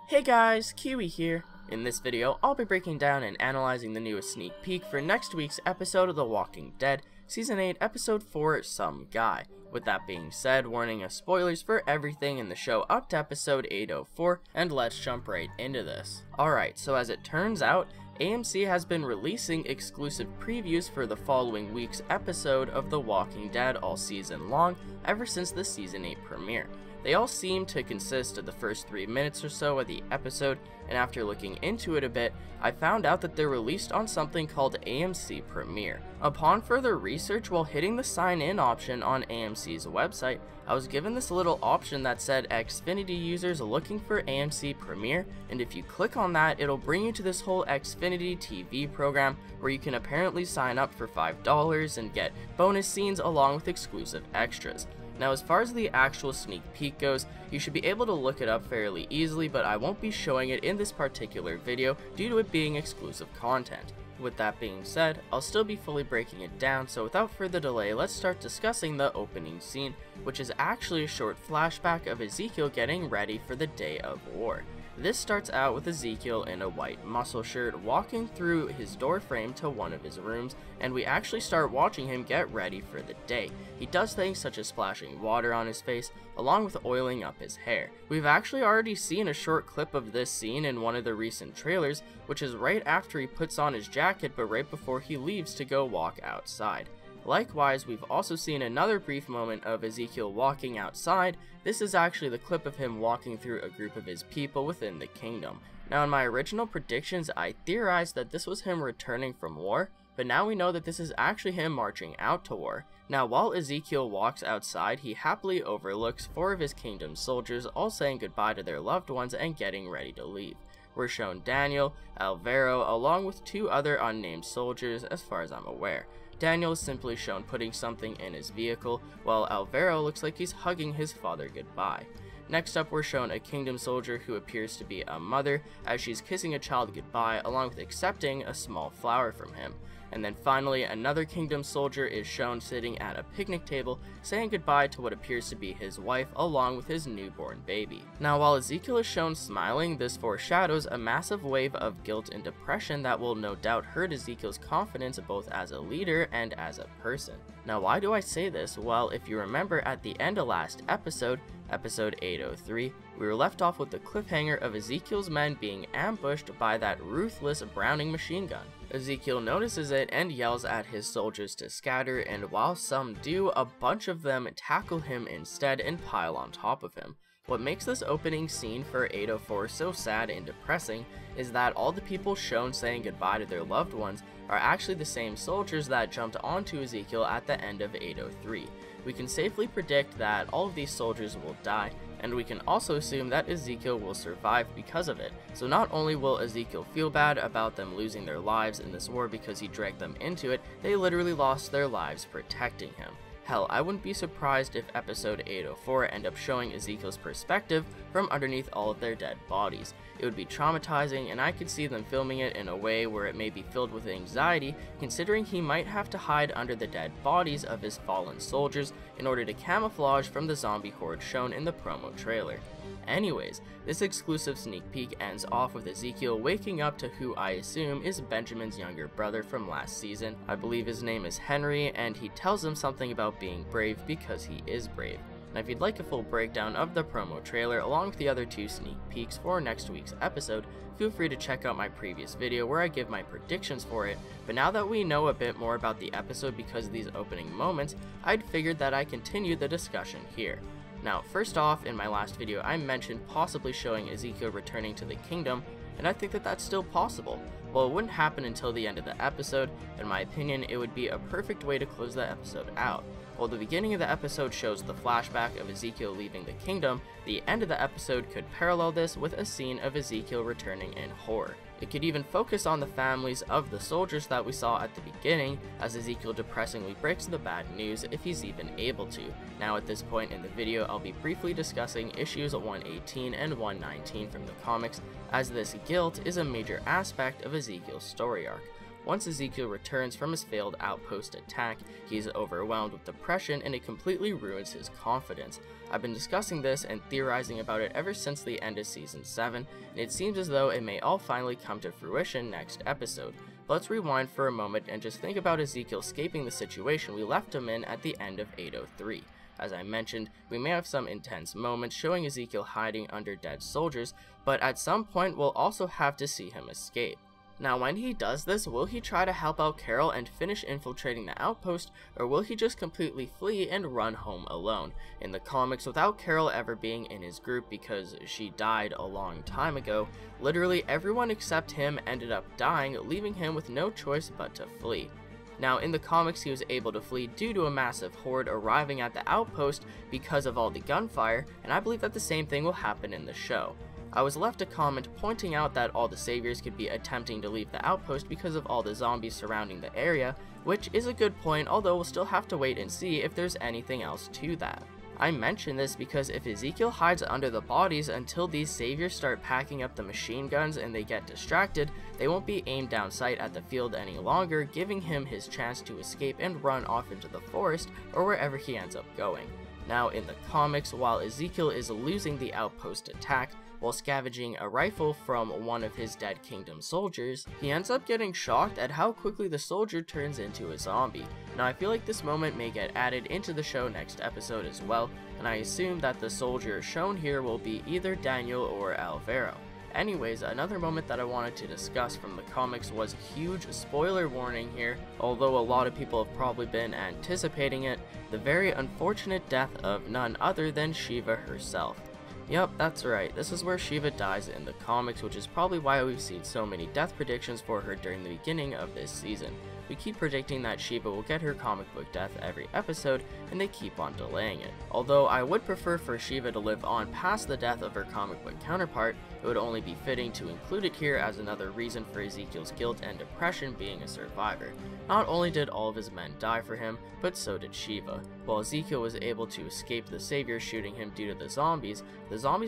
Hey guys, Kiwi here. In this video, I'll be breaking down and analyzing the newest sneak peek for next week's episode of The Walking Dead, Season 8, Episode 4, Some Guy. With that being said, warning of spoilers for everything in the show up to Episode 804, and let's jump right into this. Alright, so as it turns out, AMC has been releasing exclusive previews for the following week's episode of The Walking Dead all season long, ever since the Season 8 premiere. They all seem to consist of the first 3 minutes or so of the episode, and after looking into it a bit, I found out that they're released on something called AMC Premiere. Upon further research while hitting the sign in option on AMC's website, I was given this little option that said Xfinity users looking for AMC Premiere, and if you click on that, it'll bring you to this whole Xfinity TV program where you can apparently sign up for $5 and get bonus scenes along with exclusive extras. Now, as far as the actual sneak peek goes, you should be able to look it up fairly easily, but I won't be showing it in this particular video due to it being exclusive content. With that being said, I'll still be fully breaking it down, so without further delay, let's start discussing the opening scene, which is actually a short flashback of Ezekiel getting ready for the day of war. This starts out with Ezekiel in a white muscle shirt walking through his door frame to one of his rooms, and we actually start watching him get ready for the day. He does things such as splashing water on his face, along with oiling up his hair. We've actually already seen a short clip of this scene in one of the recent trailers, which is right after he puts on his jacket but right before he leaves to go walk outside. Likewise, we've also seen another brief moment of Ezekiel walking outside. This is actually the clip of him walking through a group of his people within the kingdom. Now, in my original predictions, I theorized that this was him returning from war, but now we know that this is actually him marching out to war. Now, while Ezekiel walks outside, he happily overlooks 4 of his kingdom soldiers all saying goodbye to their loved ones and getting ready to leave. We're shown Daniel, Alvaro, along with 2 other unnamed soldiers as far as I'm aware. Daniel is simply shown putting something in his vehicle, while Alvaro looks like he's hugging his father goodbye. Next up, we're shown a kingdom soldier who appears to be a mother as she's kissing a child goodbye along with accepting a small flower from him. And then finally, another kingdom soldier is shown sitting at a picnic table saying goodbye to what appears to be his wife along with his newborn baby. Now, while Ezekiel is shown smiling, this foreshadows a massive wave of guilt and depression that will no doubt hurt Ezekiel's confidence both as a leader and as a person. Now, why do I say this? Well, if you remember at the end of last episode, Episode 803, we were left off with the cliffhanger of Ezekiel's men being ambushed by that ruthless Browning machine gun. Ezekiel notices it and yells at his soldiers to scatter, and while some do, a bunch of them tackle him instead and pile on top of him. What makes this opening scene for 804 so sad and depressing is that all the people shown saying goodbye to their loved ones are actually the same soldiers that jumped onto Ezekiel at the end of 803. We can safely predict that all of these soldiers will die, and we can also assume that Ezekiel will survive because of it. So not only will Ezekiel feel bad about them losing their lives in this war because he dragged them into it, they literally lost their lives protecting him. Hell, I wouldn't be surprised if episode 804 end up showing Ezekiel's perspective from underneath all of their dead bodies. It would be traumatizing, and I could see them filming it in a way where it may be filled with anxiety, considering he might have to hide under the dead bodies of his fallen soldiers in order to camouflage from the zombie horde shown in the promo trailer. Anyways, this exclusive sneak peek ends off with Ezekiel waking up to who I assume is Benjamin's younger brother from last season. I believe his name is Henry, and he tells him something about being brave because he is brave. Now, if you'd like a full breakdown of the promo trailer along with the other 2 sneak peeks for next week's episode, feel free to check out my previous video where I give my predictions for it, but now that we know a bit more about the episode because of these opening moments, I'd figured that I'd continue the discussion here. Now, first off, in my last video, I mentioned possibly showing Ezekiel returning to the kingdom, and I think that that's still possible. While it wouldn't happen until the end of the episode, in my opinion, it would be a perfect way to close the episode out. While the beginning of the episode shows the flashback of Ezekiel leaving the kingdom, the end of the episode could parallel this with a scene of Ezekiel returning in horror. It could even focus on the families of the soldiers that we saw at the beginning, as Ezekiel depressingly breaks the bad news if he's even able to. Now, at this point in the video, I'll be briefly discussing issues 118 and 119 from the comics, as this guilt is a major aspect of Ezekiel's story arc. Once Ezekiel returns from his failed outpost attack, he is overwhelmed with depression and it completely ruins his confidence. I've been discussing this and theorizing about it ever since the end of Season 7, and it seems as though it may all finally come to fruition next episode. But let's rewind for a moment and just think about Ezekiel escaping the situation we left him in at the end of 803. As I mentioned, we may have some intense moments showing Ezekiel hiding under dead soldiers, but at some point we'll also have to see him escape. Now when he does this, will he try to help out Carol and finish infiltrating the outpost, or will he just completely flee and run home alone? In the comics, without Carol ever being in his group because she died a long time ago, literally everyone except him ended up dying, leaving him with no choice but to flee. Now in the comics he was able to flee due to a massive horde arriving at the outpost because of all the gunfire, and I believe that the same thing will happen in the show. I was left a comment pointing out that all the saviors could be attempting to leave the outpost because of all the zombies surrounding the area, which is a good point, although we'll still have to wait and see if there's anything else to that. I mention this because if Ezekiel hides under the bodies until these saviors start packing up the machine guns and they get distracted, they won't be aimed down sight at the field any longer, giving him his chance to escape and run off into the forest or wherever he ends up going. Now in the comics, while Ezekiel is losing the outpost attack, while scavenging a rifle from one of his dead kingdom soldiers, he ends up getting shocked at how quickly the soldier turns into a zombie. Now I feel like this moment may get added into the show next episode as well, and I assume that the soldier shown here will be either Daniel or Alvaro. Anyways, another moment that I wanted to discuss from the comics was a huge spoiler warning here, although a lot of people have probably been anticipating it, the very unfortunate death of none other than Shiva herself. Yep, that's right, this is where Shiva dies in the comics, which is probably why we've seen so many death predictions for her during the beginning of this season. We keep predicting that Shiva will get her comic book death every episode, and they keep on delaying it. Although I would prefer for Shiva to live on past the death of her comic book counterpart, it would only be fitting to include it here as another reason for Ezekiel's guilt and depression being a survivor. Not only did all of his men die for him, but so did Shiva. While Ezekiel was able to escape the saviors shooting him due to the zombies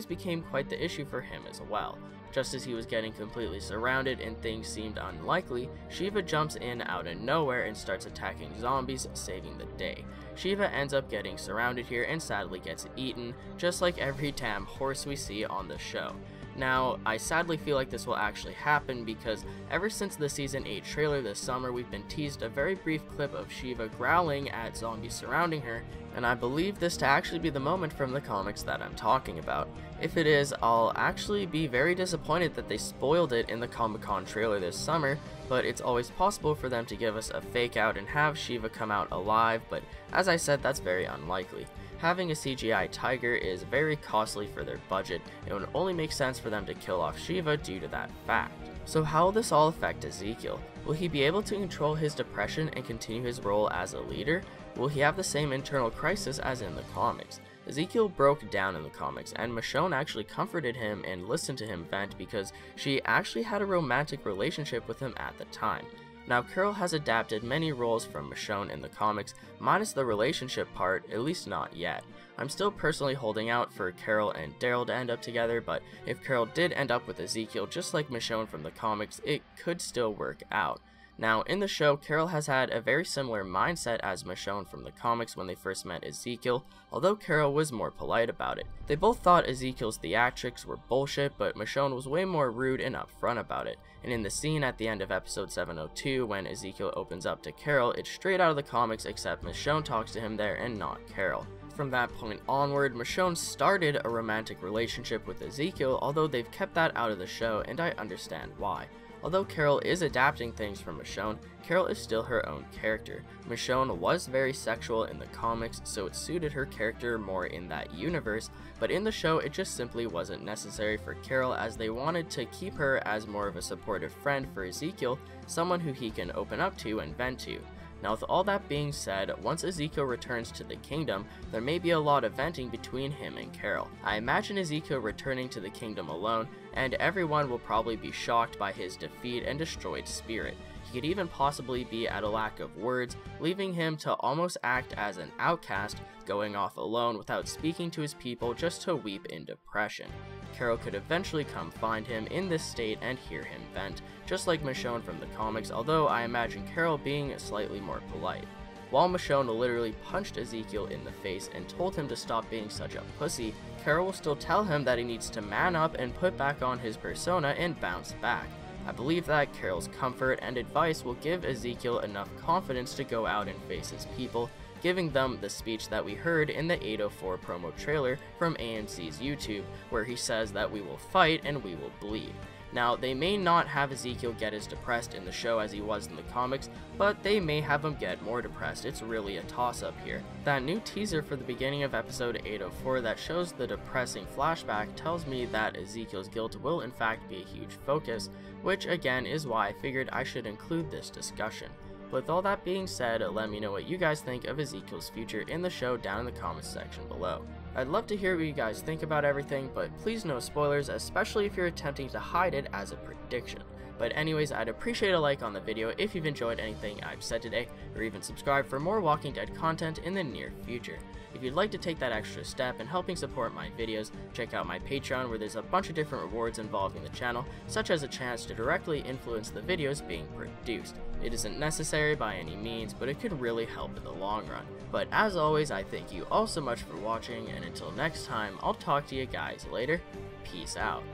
became quite the issue for him as well. Just as he was getting completely surrounded and things seemed unlikely, Shiva jumps in out of nowhere and starts attacking zombies, saving the day. Shiva ends up getting surrounded here and sadly gets eaten, just like every damn horse we see on the show. Now, I sadly feel like this will actually happen because ever since the Season 8 trailer this summer, we've been teased a very brief clip of Shiva growling at zombies surrounding her, and I believe this to actually be the moment from the comics that I'm talking about. If it is, I'll actually be very disappointed that they spoiled it in the Comic-Con trailer this summer, but it's always possible for them to give us a fake out and have Shiva come out alive, but as I said, that's very unlikely. Having a CGI tiger is very costly for their budget, and it would only make sense for them to kill off Shiva due to that fact. So how will this all affect Ezekiel? Will he be able to control his depression and continue his role as a leader? Will he have the same internal crisis as in the comics? Ezekiel broke down in the comics, and Michonne actually comforted him and listened to him vent because she actually had a romantic relationship with him at the time. Now, Carol has adapted many roles from Michonne in the comics, minus the relationship part, at least not yet. I'm still personally holding out for Carol and Daryl to end up together, but if Carol did end up with Ezekiel just like Michonne from the comics, it could still work out. Now, in the show, Carol has had a very similar mindset as Michonne from the comics when they first met Ezekiel, although Carol was more polite about it. They both thought Ezekiel's theatrics were bullshit, but Michonne was way more rude and upfront about it. And in the scene at the end of episode 702, when Ezekiel opens up to Carol, it's straight out of the comics except Michonne talks to him there and not Carol. From that point onward, Michonne started a romantic relationship with Ezekiel, although they've kept that out of the show, and I understand why. Although Carol is adapting things from Michonne, Carol is still her own character. Michonne was very sexual in the comics, so it suited her character more in that universe, but in the show it just simply wasn't necessary for Carol as they wanted to keep her as more of a supportive friend for Ezekiel, someone who he can open up to and vent to. Now with all that being said, once Ezekiel returns to the kingdom, there may be a lot of venting between him and Carol. I imagine Ezekiel returning to the kingdom alone, and everyone will probably be shocked by his defeat and destroyed spirit. He could even possibly be at a lack of words, leaving him to almost act as an outcast, going off alone without speaking to his people just to weep in depression. Carol could eventually come find him in this state and hear him vent, just like Michonne from the comics, although I imagine Carol being slightly more polite. While Michonne literally punched Ezekiel in the face and told him to stop being such a pussy, Carol will still tell him that he needs to man up and put back on his persona and bounce back. I believe that Carol's comfort and advice will give Ezekiel enough confidence to go out and face his people, giving them the speech that we heard in the 804 promo trailer from AMC's YouTube, where he says that we will fight and we will bleed. Now, they may not have Ezekiel get as depressed in the show as he was in the comics, but they may have him get more depressed. It's really a toss-up here. That new teaser for the beginning of episode 804 that shows the depressing flashback tells me that Ezekiel's guilt will in fact be a huge focus, which again is why I figured I should include this discussion. With all that being said, let me know what you guys think of Ezekiel's future in the show down in the comments section below. I'd love to hear what you guys think about everything, but please no spoilers, especially if you're attempting to hide it as a prediction. But anyways, I'd appreciate a like on the video if you've enjoyed anything I've said today, or even subscribe for more Walking Dead content in the near future. If you'd like to take that extra step in helping support my videos, check out my Patreon where there's a bunch of different rewards involving the channel, such as a chance to directly influence the videos being produced. It isn't necessary by any means, but it could really help in the long run. But as always, I thank you all so much for watching, and until next time, I'll talk to you guys later. Peace out.